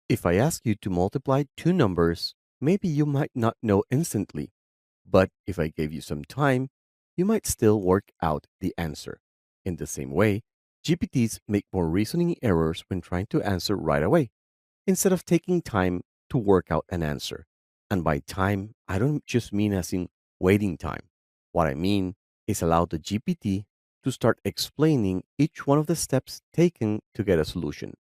If I ask you to multiply two numbers, maybe you might not know instantly, but if I gave you some time, you might still work out the answer. In the same way, GPTs make more reasoning errors when trying to answer right away, instead of taking time to work out an answer. And by time, I don't just mean as in waiting time. What I mean is allow the GPT to start explaining each one of the steps taken to get a solution.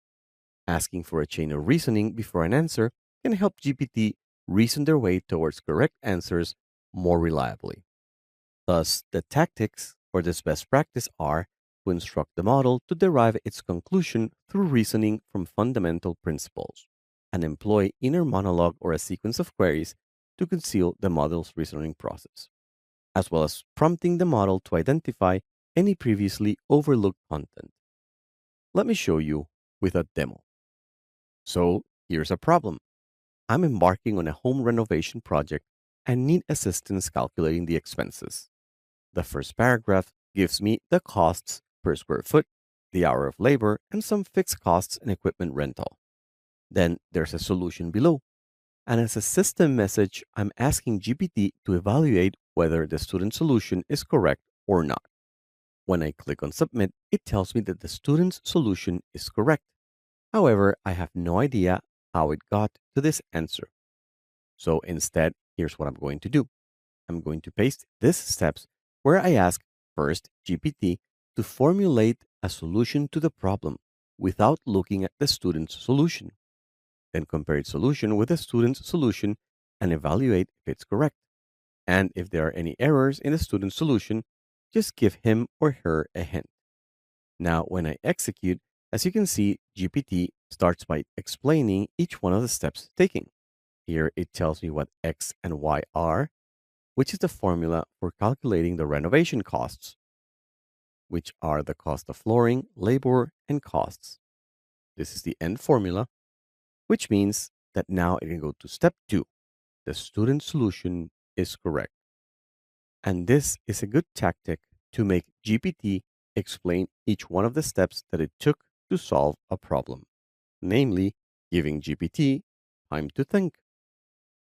Asking for a chain of reasoning before an answer can help GPT reason their way towards correct answers more reliably. Thus, the tactics for this best practice are to instruct the model to derive its conclusion through reasoning from fundamental principles, and employ inner monologue or a sequence of queries to conceal the model's reasoning process, as well as prompting the model to identify any previously overlooked content. Let me show you with a demo. So, here's a problem. I'm embarking on a home renovation project and need assistance calculating the expenses. The first paragraph gives me the costs per square foot, the hour of labor, and some fixed costs and equipment rental. Then there's a solution below. And as a system message, I'm asking GPT to evaluate whether the student solution is correct or not. When I click on submit, it tells me that the student's solution is correct. However, I have no idea how it got to this answer. So instead, here's what I'm going to do. I'm going to paste these steps where I ask first GPT to formulate a solution to the problem without looking at the student's solution. Then compare its solution with the student's solution and evaluate if it's correct. And if there are any errors in the student's solution, just give him or her a hint. Now, when I execute, as you can see, GPT starts by explaining each one of the steps taken. Here it tells me what X and Y are, which is the formula for calculating the renovation costs, which are the cost of flooring, labor, and costs. This is the end formula, which means that now it can go to step 2. The student solution is correct. And this is a good tactic to make GPT explain each one of the steps that it took to solve a problem, namely giving GPT time to think.